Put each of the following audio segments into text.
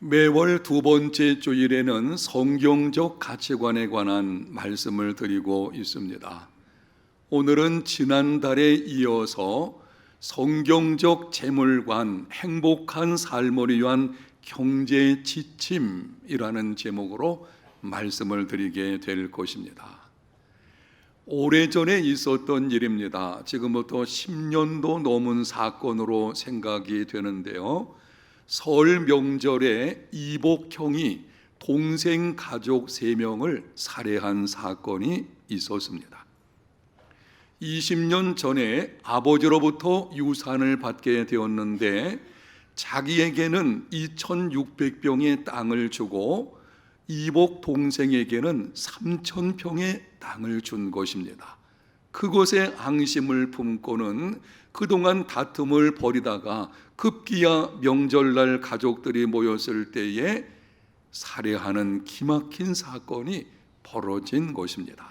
매월 두 번째 주일에는 성경적 가치관에 관한 말씀을 드리고 있습니다. 오늘은 지난달에 이어서 성경적 재물관, 행복한 삶을 위한 경제 지침이라는 제목으로 말씀을 드리게 될 것입니다. 오래전에 있었던 일입니다. 지금부터 10년도 넘은 사건으로 생각이 되는데요. 설 명절에 이복형이 동생 가족 3명을 살해한 사건이 있었습니다. 20년 전에 아버지로부터 유산을 받게 되었는데 자기에게는 2,600평의 땅을 주고 이복 동생에게는 3,000평의 땅을 준 것입니다. 그것에 앙심을 품고는 그동안 다툼을 벌이다가 급기야 명절날 가족들이 모였을 때에 살해하는 기막힌 사건이 벌어진 것입니다.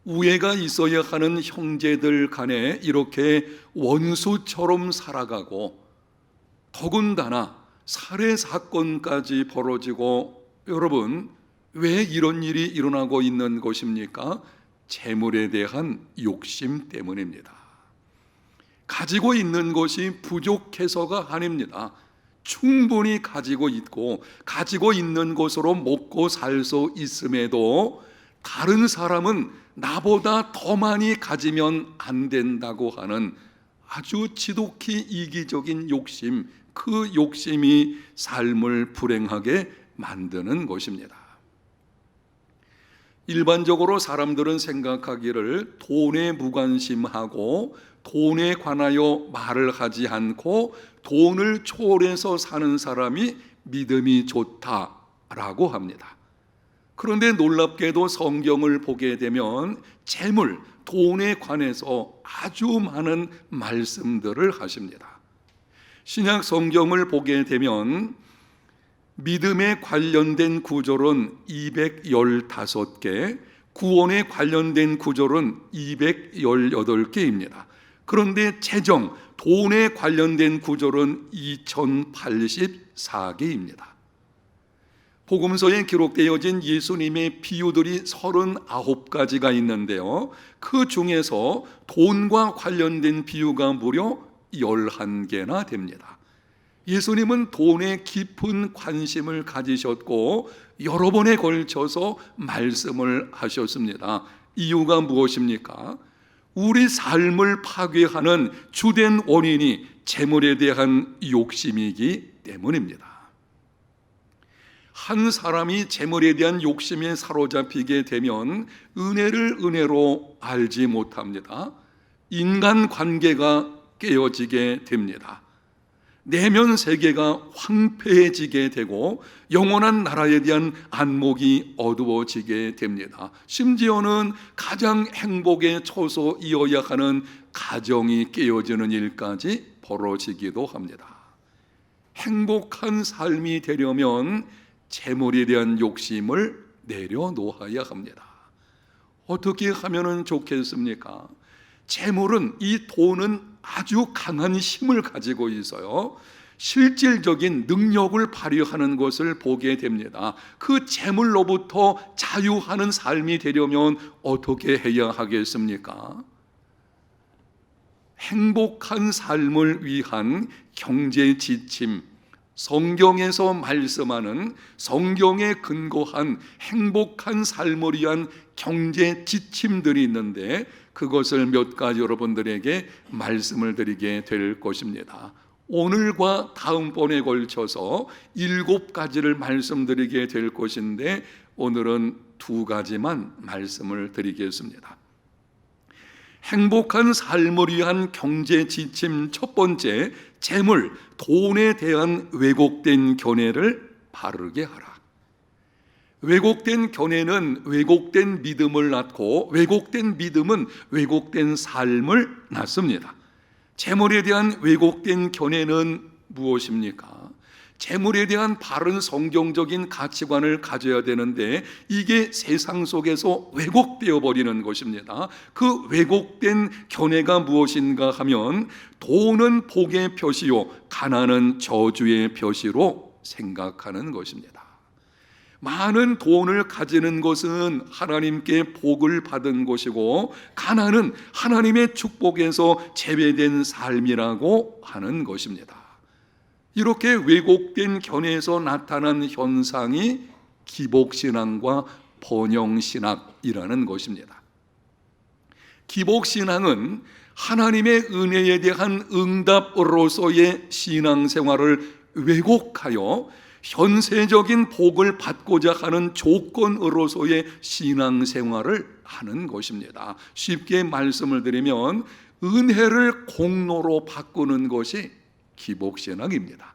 우애가 있어야 하는 형제들 간에 이렇게 원수처럼 살아가고 더군다나 살해 사건까지 벌어지고, 여러분, 왜 이런 일이 일어나고 있는 것입니까? 재물에 대한 욕심 때문입니다. 가지고 있는 것이 부족해서가 아닙니다. 충분히 가지고 있고 가지고 있는 것으로 먹고 살 수 있음에도 다른 사람은 나보다 더 많이 가지면 안 된다고 하는 아주 지독히 이기적인 욕심, 그 욕심이 삶을 불행하게 만드는 것입니다. 일반적으로 사람들은 생각하기를 돈에 무관심하고 돈에 관하여 말을 하지 않고 돈을 초월해서 사는 사람이 믿음이 좋다라고 합니다. 그런데 놀랍게도 성경을 보게 되면 재물, 돈에 관해서 아주 많은 말씀들을 하십니다. 신약 성경을 보게 되면 믿음에 관련된 구절은 215개, 구원에 관련된 구절은 218개입니다. 그런데 재정, 돈에 관련된 구절은 2084개입니다. 복음서에 기록되어진 예수님의 비유들이 39가지가 있는데요. 그 중에서 돈과 관련된 비유가 무려 11개나 됩니다. 예수님은 돈에 깊은 관심을 가지셨고 여러 번에 걸쳐서 말씀을 하셨습니다. 이유가 무엇입니까? 우리 삶을 파괴하는 주된 원인이 재물에 대한 욕심이기 때문입니다. 한 사람이 재물에 대한 욕심에 사로잡히게 되면 은혜를 은혜로 알지 못합니다. 인간관계가 깨어지게 됩니다. 내면 세계가 황폐해지게 되고 영원한 나라에 대한 안목이 어두워지게 됩니다. 심지어는 가장 행복에 처소이어야 하는 가정이 깨어지는 일까지 벌어지기도 합니다. 행복한 삶이 되려면 재물에 대한 욕심을 내려놓아야 합니다. 어떻게 하면 좋겠습니까? 재물은, 이 돈은 아주 강한 힘을 가지고 있어요. 실질적인 능력을 발휘하는 것을 보게 됩니다. 그 재물로부터 자유하는 삶이 되려면 어떻게 해야 하겠습니까? 행복한 삶을 위한 경제 지침, 성경에서 말씀하는 성경에 근거한 행복한 삶을 위한 경제 지침들이 있는데 그것을 몇 가지 여러분들에게 말씀을 드리게 될 것입니다. 오늘과 다음번에 걸쳐서 7가지를 말씀드리게 될 것인데 오늘은 2가지만 말씀을 드리겠습니다. 행복한 삶을 위한 경제 지침 첫 번째, 재물, 돈에 대한 왜곡된 견해를 바르게 하라. 왜곡된 견해는 왜곡된 믿음을 낳고 왜곡된 믿음은 왜곡된 삶을 낳습니다. 재물에 대한 왜곡된 견해는 무엇입니까? 재물에 대한 바른 성경적인 가치관을 가져야 되는데 이게 세상 속에서 왜곡되어 버리는 것입니다. 그 왜곡된 견해가 무엇인가 하면 돈은 복의 표시요 가난은 저주의 표시로 생각하는 것입니다. 많은 돈을 가지는 것은 하나님께 복을 받은 것이고 가난은 하나님의 축복에서 제외된 삶이라고 하는 것입니다. 이렇게 왜곡된 견해에서 나타난 현상이 기복신앙과 번영신학이라는 것입니다. 기복신앙은 하나님의 은혜에 대한 응답으로서의 신앙생활을 왜곡하여 현세적인 복을 받고자 하는 조건으로서의 신앙생활을 하는 것입니다. 쉽게 말씀을 드리면 은혜를 공로로 바꾸는 것이 기복신앙입니다.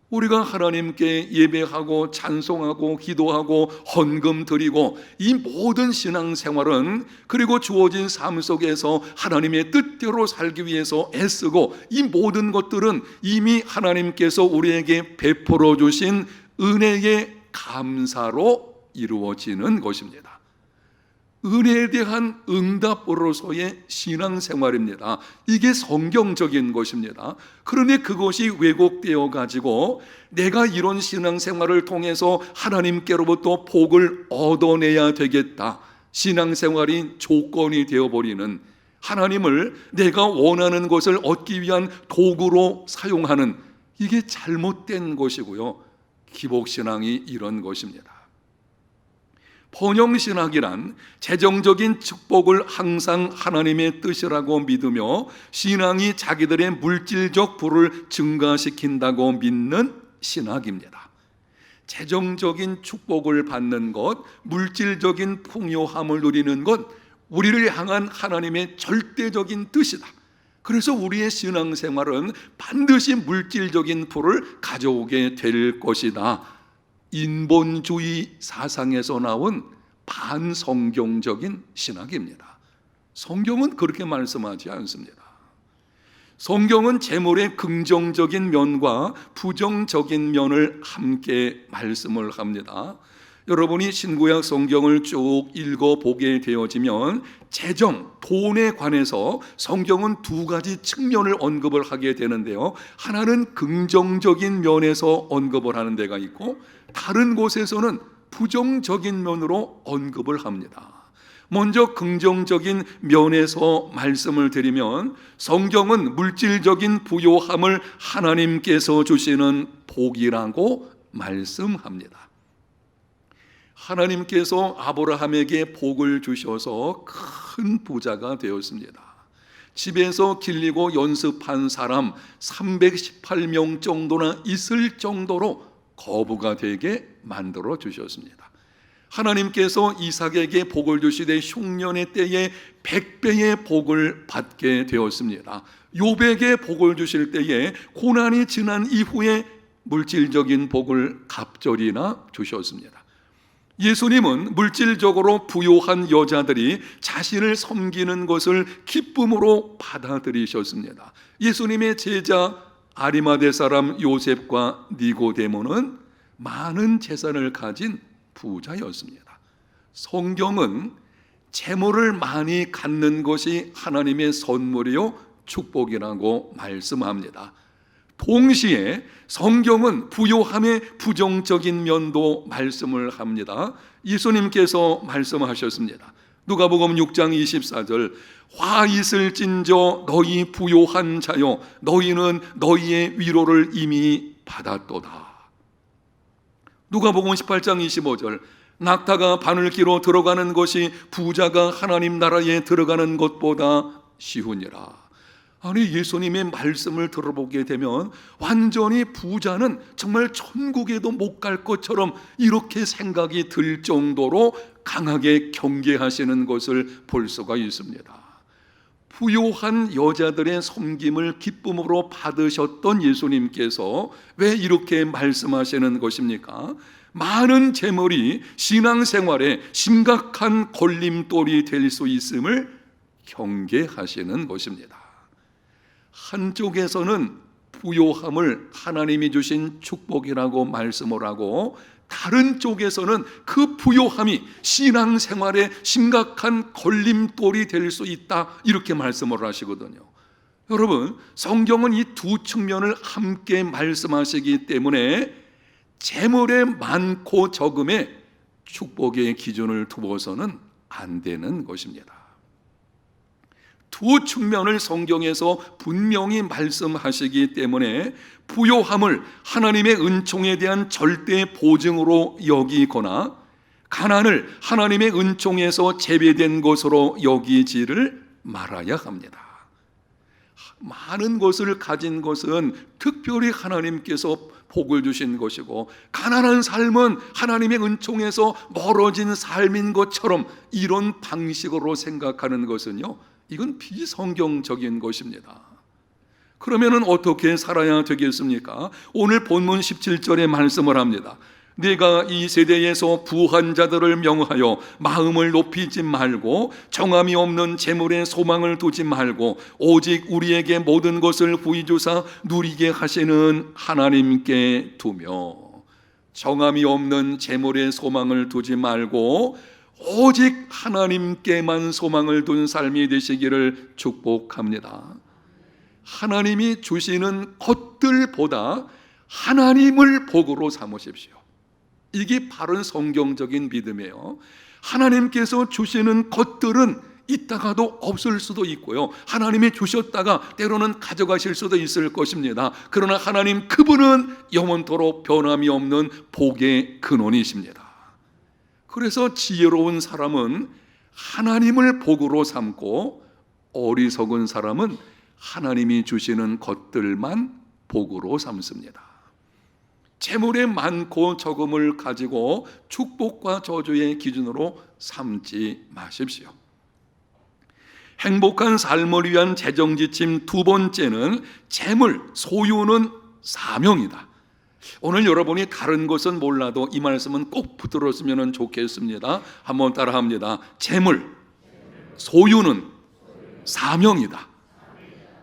우리가 하나님께 예배하고 찬송하고 기도하고 헌금 드리고 이 모든 신앙생활은 그리고 주어진 삶 속에서 하나님의 뜻대로 살기 위해서 애쓰고 이 모든 것들은 이미 하나님께서 우리에게 베풀어 주신 은혜의 감사로 이루어지는 것입니다. 은혜에 대한 응답으로서의 신앙생활입니다. 이게 성경적인 것입니다. 그런데 그것이 왜곡되어 가지고 내가 이런 신앙생활을 통해서 하나님께로부터 복을 얻어내야 되겠다, 신앙생활이 조건이 되어버리는, 하나님을 내가 원하는 것을 얻기 위한 도구로 사용하는, 이게 잘못된 것이고요. 기복신앙이 이런 것입니다. 번영신학이란 재정적인 축복을 항상 하나님의 뜻이라고 믿으며 신앙이 자기들의 물질적 부를 증가시킨다고 믿는 신학입니다. 재정적인 축복을 받는 것, 물질적인 풍요함을 누리는 것, 우리를 향한 하나님의 절대적인 뜻이다. 그래서 우리의 신앙생활은 반드시 물질적인 부를 가져오게 될 것이다. 인본주의 사상에서 나온 반성경적인 신학입니다. 성경은 그렇게 말씀하지 않습니다. 성경은 재물의 긍정적인 면과 부정적인 면을 함께 말씀을 합니다. 여러분이 신구약 성경을 쭉 읽어보게 되어지면 재정, 돈에 관해서 성경은 두 가지 측면을 언급을 하게 되는데요. 하나는 긍정적인 면에서 언급을 하는 데가 있고 다른 곳에서는 부정적인 면으로 언급을 합니다. 먼저 긍정적인 면에서 말씀을 드리면 성경은 물질적인 부요함을 하나님께서 주시는 복이라고 말씀합니다. 하나님께서 아브라함에게 복을 주셔서 큰 부자가 되었습니다. 집에서 길리고 연습한 사람 318명 정도나 있을 정도로 거부가 되게 만들어 주셨습니다. 하나님께서 이삭에게 복을 주시되 흉년의 때에 100배의 복을 받게 되었습니다. 요백에 복을 주실 때에 고난이 지난 이후에 물질적인 복을 갑절이나 주셨습니다. 예수님은 물질적으로 부요한 여자들이 자신을 섬기는 것을 기쁨으로 받아들이셨습니다. 예수님의 제자 아리마대 사람 요셉과 니고데모는 많은 재산을 가진 부자였습니다. 성경은 재물을 많이 갖는 것이 하나님의 선물이요 축복이라고 말씀합니다. 동시에 성경은 부요함의 부정적인 면도 말씀을 합니다. 예수님께서 말씀하셨습니다. 누가복음 6장 24절 화 있을진저 너희 부요한 자여 너희는 너희의 위로를 이미 받았도다. 누가복음 18장 25절 낙타가 바늘 끼로 들어가는 것이 부자가 하나님 나라에 들어가는 것보다 쉬우니라. 아니 예수님의 말씀을 들어보게 되면 완전히 부자는 정말 천국에도 못 갈 것처럼 이렇게 생각이 들 정도로 강하게 경계하시는 것을 볼 수가 있습니다. 부요한 여자들의 섬김을 기쁨으로 받으셨던 예수님께서 왜 이렇게 말씀하시는 것입니까? 많은 재물이 신앙생활에 심각한 걸림돌이 될 수 있음을 경계하시는 것입니다. 한쪽에서는 부요함을 하나님이 주신 축복이라고 말씀을 하고, 다른 쪽에서는 그 부요함이 신앙생활에 심각한 걸림돌이 될 수 있다, 이렇게 말씀을 하시거든요. 여러분, 성경은 이 두 측면을 함께 말씀하시기 때문에 재물의 많고 적음에 축복의 기준을 두어서는 안 되는 것입니다. 두 측면을 성경에서 분명히 말씀하시기 때문에 부요함을 하나님의 은총에 대한 절대 보증으로 여기거나 가난을 하나님의 은총에서 제외된 것으로 여기지를 말아야 합니다. 많은 것을 가진 것은 특별히 하나님께서 복을 주신 것이고, 가난한 삶은 하나님의 은총에서 멀어진 삶인 것처럼 이런 방식으로 생각하는 것은요, 이건 비성경적인 것입니다. 그러면 어떻게 살아야 되겠습니까? 오늘 본문 17절에 말씀을 합니다. 네가 이 세대에서 부한 자들을 명하여 마음을 높이지 말고 정함이 없는 재물에 소망을 두지 말고 오직 우리에게 모든 것을 부이 주사 누리게 하시는 하나님께 두며, 정함이 없는 재물에 소망을 두지 말고 오직 하나님께만 소망을 둔 삶이 되시기를 축복합니다. 하나님이 주시는 것들보다 하나님을 복으로 삼으십시오. 이게 바른 성경적인 믿음이에요. 하나님께서 주시는 것들은 있다가도 없을 수도 있고요, 하나님이 주셨다가 때로는 가져가실 수도 있을 것입니다. 그러나 하나님 그분은 영원토록 변함이 없는 복의 근원이십니다. 그래서 지혜로운 사람은 하나님을 복으로 삼고, 어리석은 사람은 하나님이 주시는 것들만 복으로 삼습니다. 재물의 많고 적음을 가지고 축복과 저주의 기준으로 삼지 마십시오. 행복한 삶을 위한 재정지침 두 번째는 재물, 소유는 사명이다. 오늘 여러분이 다른 것은 몰라도 이 말씀은 꼭 붙들었으면 좋겠습니다. 한번 따라합니다. 재물, 소유는 사명이다.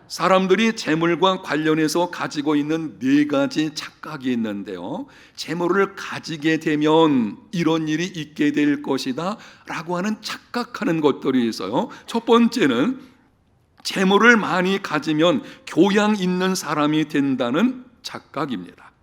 사람들이 재물과 관련해서 가지고 있는 네 가지 착각이 있는데요, 재물을 가지게 되면 이런 일이 있게 될 것이다 라고 하는 착각하는 것들이 있어요. 첫 번째는 재물을 많이 가지면 교양 있는 사람이 된다는 착각입니다.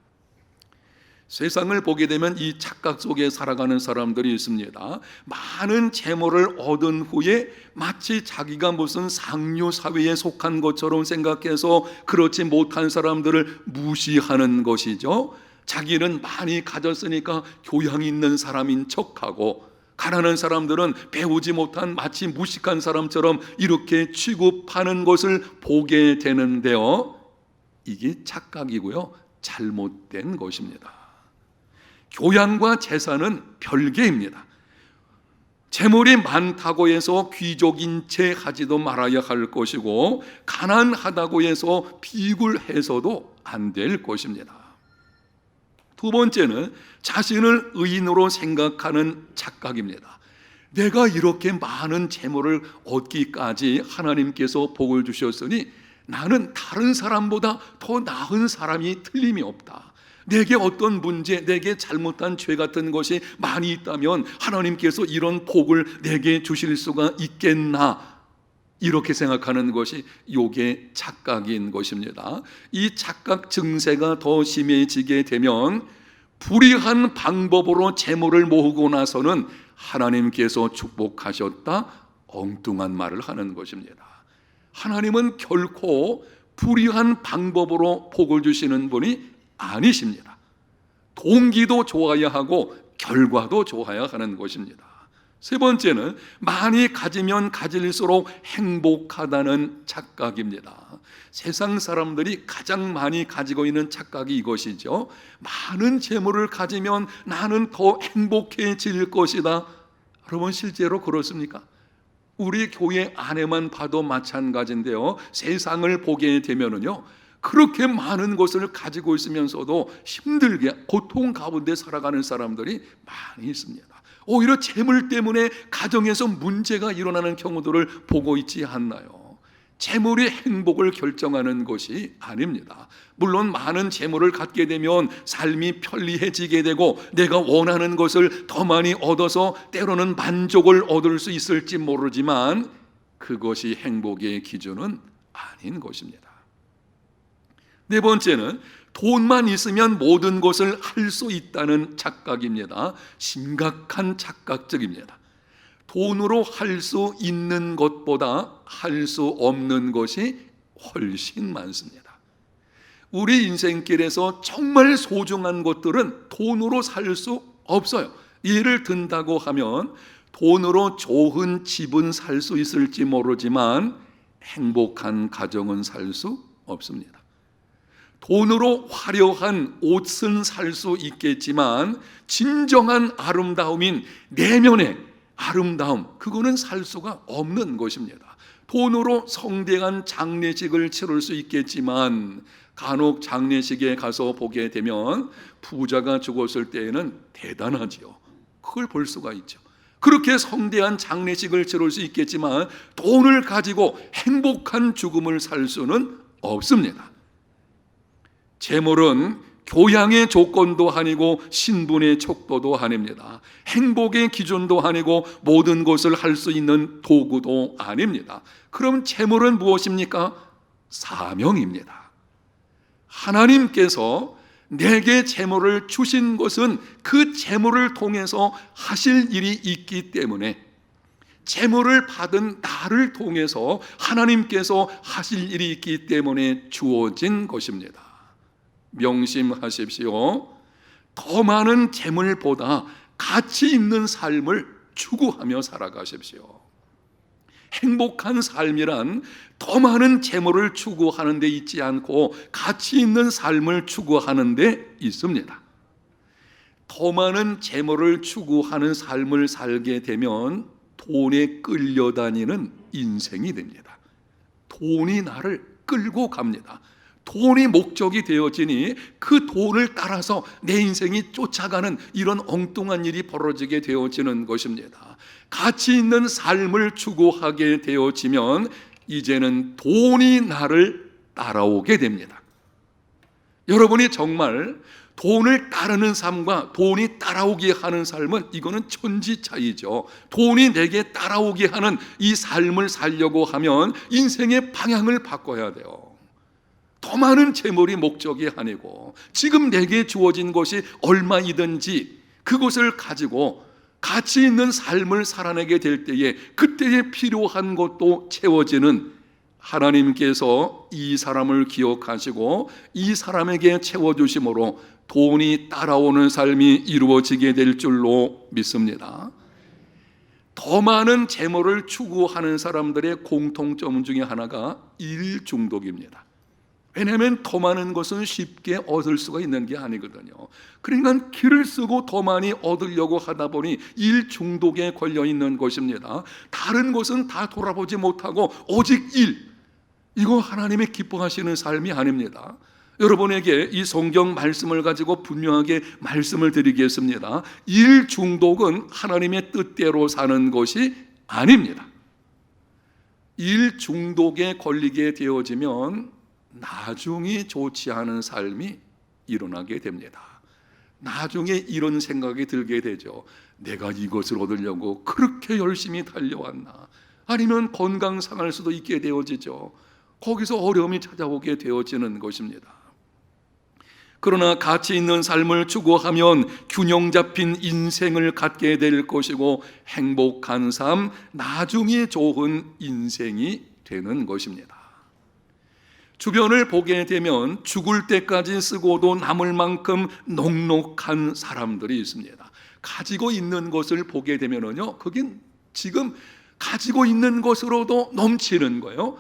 세상을 보게 되면 이 착각 속에 살아가는 사람들이 있습니다. 많은 재물을 얻은 후에 마치 자기가 무슨 상류 사회에 속한 것처럼 생각해서 그렇지 못한 사람들을 무시하는 것이죠. 자기는 많이 가졌으니까 교양 있는 사람인 척하고, 가난한 사람들은 배우지 못한 마치 무식한 사람처럼 이렇게 취급하는 것을 보게 되는데요, 이게 착각이고요, 잘못된 것입니다. 교양과 재산은 별개입니다. 재물이 많다고 해서 귀족인 채 하지도 말아야 할 것이고, 가난하다고 해서 비굴해서도 안 될 것입니다. 두 번째는 자신을 의인으로 생각하는 착각입니다. 내가 이렇게 많은 재물을 얻기까지 하나님께서 복을 주셨으니 나는 다른 사람보다 더 나은 사람이 틀림이 없다. 내게 어떤 문제, 내게 잘못한 죄 같은 것이 많이 있다면 하나님께서 이런 복을 내게 주실 수가 있겠나, 이렇게 생각하는 것이 요게 착각인 것입니다. 이 착각 증세가 더 심해지게 되면 불의한 방법으로 재물을 모으고 나서는 하나님께서 축복하셨다, 엉뚱한 말을 하는 것입니다. 하나님은 결코 불의한 방법으로 복을 주시는 분이 아니십니다. 동기도 좋아야 하고 결과도 좋아야 하는 것입니다. 세 번째는 많이 가지면 가질수록 행복하다는 착각입니다. 세상 사람들이 가장 많이 가지고 있는 착각이 이것이죠. 많은 재물을 가지면 나는 더 행복해질 것이다. 여러분, 실제로 그렇습니까? 우리 교회 안에만 봐도 마찬가지인데요, 세상을 보게 되면은요, 그렇게 많은 것을 가지고 있으면서도 힘들게 고통 가운데 살아가는 사람들이 많이 있습니다. 오히려 재물 때문에 가정에서 문제가 일어나는 경우들을 보고 있지 않나요? 재물이 행복을 결정하는 것이 아닙니다. 물론 많은 재물을 갖게 되면 삶이 편리해지게 되고 내가 원하는 것을 더 많이 얻어서 때로는 만족을 얻을 수 있을지 모르지만 그것이 행복의 기준은 아닌 것입니다. 네 번째는 돈만 있으면 모든 것을 할 수 있다는 착각입니다. 심각한 착각적입니다. 돈으로 할 수 있는 것보다 할 수 없는 것이 훨씬 많습니다. 우리 인생길에서 정말 소중한 것들은 돈으로 살 수 없어요. 예를 든다고 하면 돈으로 좋은 집은 살 수 있을지 모르지만 행복한 가정은 살 수 없습니다. 돈으로 화려한 옷은 살 수 있겠지만 진정한 아름다움인 내면의 아름다움, 그거는 살 수가 없는 것입니다. 돈으로 성대한 장례식을 치를 수 있겠지만 간혹 장례식에 가서 보게 되면 부자가 죽었을 때에는 대단하지요. 그걸 볼 수가 있죠. 그렇게 성대한 장례식을 치를 수 있겠지만 돈을 가지고 행복한 죽음을 살 수는 없습니다. 재물은 교양의 조건도 아니고 신분의 척도도 아닙니다. 행복의 기준도 아니고 모든 것을 할 수 있는 도구도 아닙니다. 그럼 재물은 무엇입니까? 사명입니다. 하나님께서 내게 재물을 주신 것은 그 재물을 통해서 하실 일이 있기 때문에 재물을 받은 나를 통해서 하나님께서 하실 일이 있기 때문에 주어진 것입니다. 명심하십시오. 더 많은 재물보다 가치 있는 삶을 추구하며 살아가십시오. 행복한 삶이란 더 많은 재물을 추구하는 데 있지 않고 가치 있는 삶을 추구하는 데 있습니다. 더 많은 재물을 추구하는 삶을 살게 되면 돈에 끌려다니는 인생이 됩니다. 돈이 나를 끌고 갑니다. 돈이 목적이 되어지니 그 돈을 따라서 내 인생이 쫓아가는 이런 엉뚱한 일이 벌어지게 되어지는 것입니다. 가치 있는 삶을 추구하게 되어지면 이제는 돈이 나를 따라오게 됩니다. 여러분이 정말 돈을 따르는 삶과 돈이 따라오게 하는 삶은 이거는 천지 차이죠. 돈이 내게 따라오게 하는 이 삶을 살려고 하면 인생의 방향을 바꿔야 돼요. 더 많은 재물이 목적이 아니고 지금 내게 주어진 것이 얼마이든지 그것을 가지고 가치 있는 삶을 살아내게 될 때에 그때에 필요한 것도 채워지는 하나님께서 이 사람을 기억하시고 이 사람에게 채워주심으로 돈이 따라오는 삶이 이루어지게 될 줄로 믿습니다. 더 많은 재물을 추구하는 사람들의 공통점 중에 하나가 일 중독입니다. 왜냐하면 더 많은 것은 쉽게 얻을 수가 있는 게 아니거든요. 그러니까 길을 쓰고 더 많이 얻으려고 하다 보니 일 중독에 걸려 있는 것입니다. 다른 것은 다 돌아보지 못하고 오직 일, 이거 하나님의 기뻐하시는 삶이 아닙니다. 여러분에게 이 성경 말씀을 가지고 분명하게 말씀을 드리겠습니다. 일 중독은 하나님의 뜻대로 사는 것이 아닙니다. 일 중독에 걸리게 되어지면 나중이 좋지 않은 삶이 일어나게 됩니다. 나중에 이런 생각이 들게 되죠. 내가 이것을 얻으려고 그렇게 열심히 달려왔나? 아니면 건강 상할 수도 있게 되어지죠. 거기서 어려움이 찾아오게 되어지는 것입니다. 그러나 가치 있는 삶을 추구하면 균형 잡힌 인생을 갖게 될 것이고 행복한 삶, 나중에 좋은 인생이 되는 것입니다. 주변을 보게 되면 죽을 때까지 쓰고도 남을 만큼 넉넉한 사람들이 있습니다. 가지고 있는 것을 보게 되면요, 그게 지금 가지고 있는 것으로도 넘치는 거예요.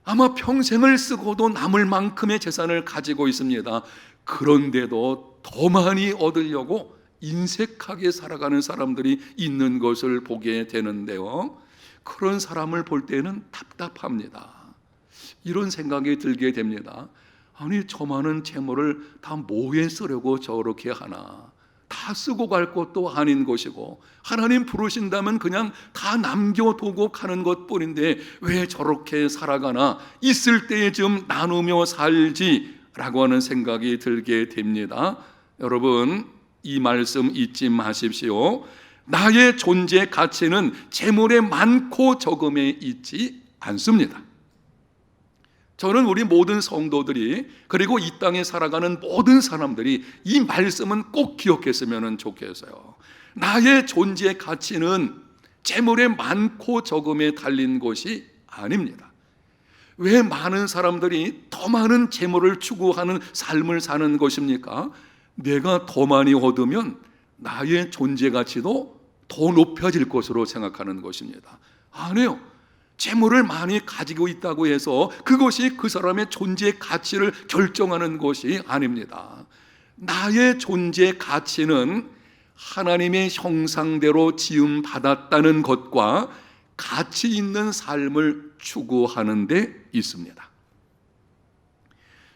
아마 평생을 쓰고도 남을 만큼의 재산을 가지고 있습니다. 그런데도 더 많이 얻으려고 인색하게 살아가는 사람들이 있는 것을 보게 되는데요, 그런 사람을 볼 때는 답답합니다. 이런 생각이 들게 됩니다. 아니, 저 많은 재물을 다 뭐에 쓰려고 저렇게 하나? 다 다 쓰고 갈 것도 아닌 것이고, 하나님 부르신다면 그냥 다 남겨두고 가는 것뿐인데 왜 저렇게 살아가나, 있을 때에 좀 나누며 살지라고 하는 생각이 들게 됩니다. 여러분, 이 말씀 잊지 마십시오. 나의 존재 가치는 재물의 많고 적음에 있지 않습니다. 저는 우리 모든 성도들이, 그리고 이 땅에 살아가는 모든 사람들이 이 말씀은 꼭 기억했으면 좋겠어요. 나의 존재 가치는 재물의 많고 적음에 달린 것이 아닙니다. 왜 많은 사람들이 더 많은 재물을 추구하는 삶을 사는 것입니까? 내가 더 많이 얻으면 나의 존재 가치도 더 높아질 것으로 생각하는 것입니다. 아니요. 재물을 많이 가지고 있다고 해서 그것이 그 사람의 존재 가치를 결정하는 것이 아닙니다. 나의 존재 가치는 하나님의 형상대로 지음 받았다는 것과 가치 있는 삶을 추구하는 데 있습니다.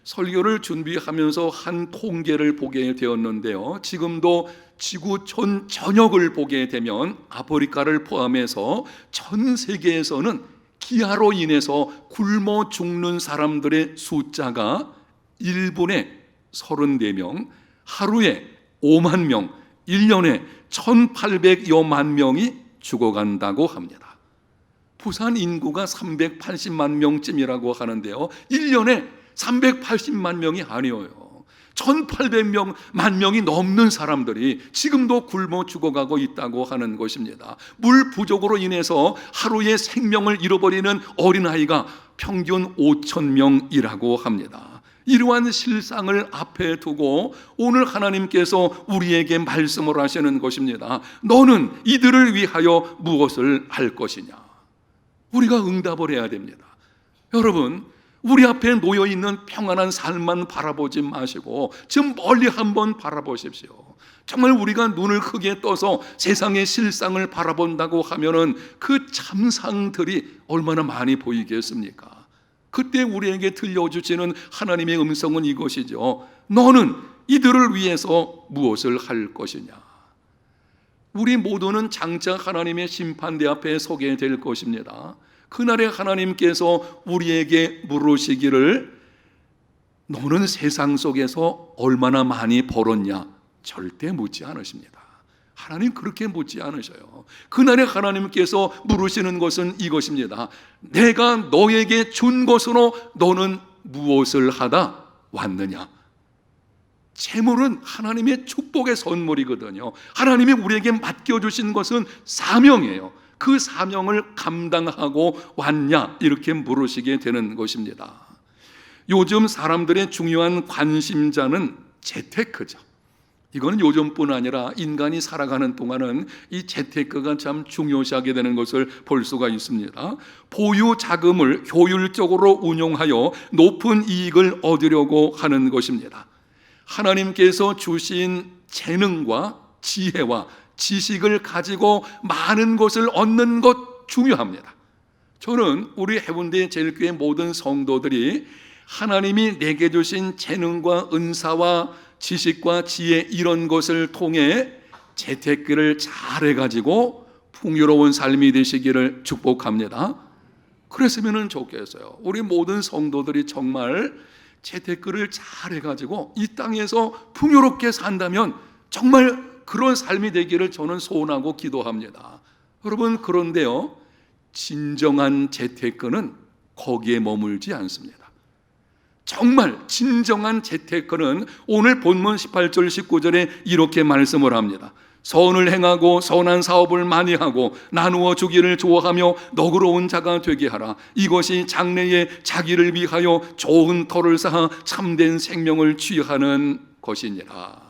설교를 준비하면서 한 통계를 보게 되었는데요, 지금도 지구 전역을 보게 되면 아프리카를 포함해서 전 세계에서는 기아로 인해서 굶어 죽는 사람들의 숫자가 1분에 34명, 하루에 5만 명, 1년에 1,800여만 명이 죽어간다고 합니다. 부산 인구가 380만 명쯤이라고 하는데요, 1년에 380만 명이 아니에요. 1,800만 명이 넘는 사람들이 지금도 굶어 죽어가고 있다고 하는 것입니다. 물 부족으로 인해서 하루에 생명을 잃어버리는 어린아이가 평균 5,000명이라고 합니다. 이러한 실상을 앞에 두고 오늘 하나님께서 우리에게 말씀을 하시는 것입니다. 너는 이들을 위하여 무엇을 할 것이냐? 우리가 응답을 해야 됩니다. 여러분, 우리 앞에 놓여있는 평안한 삶만 바라보지 마시고 좀 멀리 한번 바라보십시오. 정말 우리가 눈을 크게 떠서 세상의 실상을 바라본다고 하면은 그 참상들이 얼마나 많이 보이겠습니까? 그때 우리에게 들려주시는 하나님의 음성은 이것이죠. 너는 이들을 위해서 무엇을 할 것이냐? 우리 모두는 장차 하나님의 심판대 앞에 서게 될 것입니다. 그날에 하나님께서 우리에게 물으시기를 너는 세상 속에서 얼마나 많이 벌었냐? 절대 묻지 않으십니다. 하나님 그렇게 묻지 않으셔요. 그날에 하나님께서 물으시는 것은 이것입니다. 내가 너에게 준 것으로 너는 무엇을 하다 왔느냐? 재물은 하나님의 축복의 선물이거든요. 하나님이 우리에게 맡겨주신 것은 사명이에요. 그 사명을 감당하고 왔냐? 이렇게 물으시게 되는 것입니다. 요즘 사람들의 중요한 관심자는 재테크죠. 이거는 요즘뿐 아니라 인간이 살아가는 동안은 이 재테크가 참 중요시하게 되는 것을 볼 수가 있습니다. 보유 자금을 효율적으로 운용하여 높은 이익을 얻으려고 하는 것입니다. 하나님께서 주신 재능과 지혜와 지식을 가지고 많은 것을 얻는 것 중요합니다. 저는 우리 해운대 제일교회 모든 성도들이 하나님이 내게 주신 재능과 은사와 지식과 지혜 이런 것을 통해 재테크를 잘해가지고 풍요로운 삶이 되시기를 축복합니다. 그랬으면 좋겠어요. 우리 모든 성도들이 정말 재테크를 잘해가지고 이 땅에서 풍요롭게 산다면 정말 그런 삶이 되기를 저는 소원하고 기도합니다. 여러분, 그런데요, 진정한 재테크는 거기에 머물지 않습니다. 정말 진정한 재테크는 오늘 본문 18절 19절에 이렇게 말씀을 합니다. 선을 행하고 선한 사업을 많이 하고 나누어 주기를 좋아하며 너그러운 자가 되게 하라. 이것이 장래에 자기를 위하여 좋은 터를 쌓아 참된 생명을 취하는 것이니라.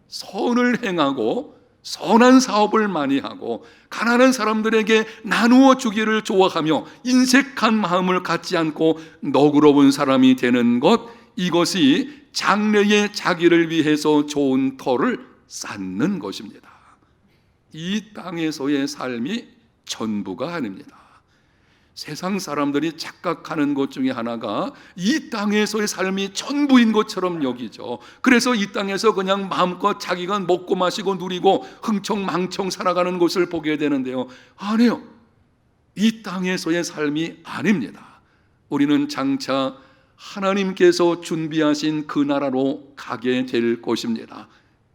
선을 행하고 선한 사업을 많이 하고 가난한 사람들에게 나누어 주기를 좋아하며 인색한 마음을 갖지 않고 너그러운 사람이 되는 것, 이것이 장래에 자기를 위해서 좋은 터를 쌓는 것입니다. 이 땅에서의 삶이 전부가 아닙니다. 세상 사람들이 착각하는 것 중에 하나가 이 땅에서의 삶이 전부인 것처럼 여기죠. 그래서 이 땅에서 그냥 마음껏 자기가 먹고 마시고 누리고 흥청망청 살아가는 것을 보게 되는데요. 아니요, 이 땅에서의 삶이 아닙니다. 우리는 장차 하나님께서 준비하신 그 나라로 가게 될 것입니다.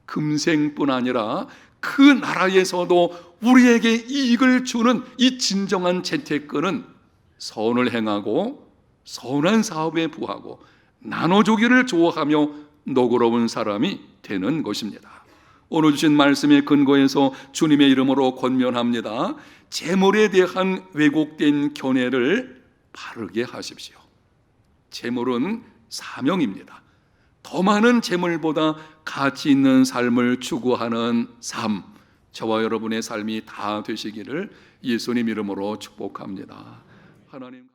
금생뿐 아니라 그 나라에서도 우리에게 이익을 주는 이 진정한 재테크는 선을 행하고 선한 사업에 부하고 나눠주기를 좋아하며 너그러운 사람이 되는 것입니다. 오늘 주신 말씀의 근거에서 주님의 이름으로 권면합니다. 재물에 대한 왜곡된 견해를 바르게 하십시오. 재물은 사명입니다. 더 많은 재물보다 가치 있는 삶을 추구하는 삶, 저와 여러분의 삶이 다 되시기를 예수님 이름으로 축복합니다. 하나님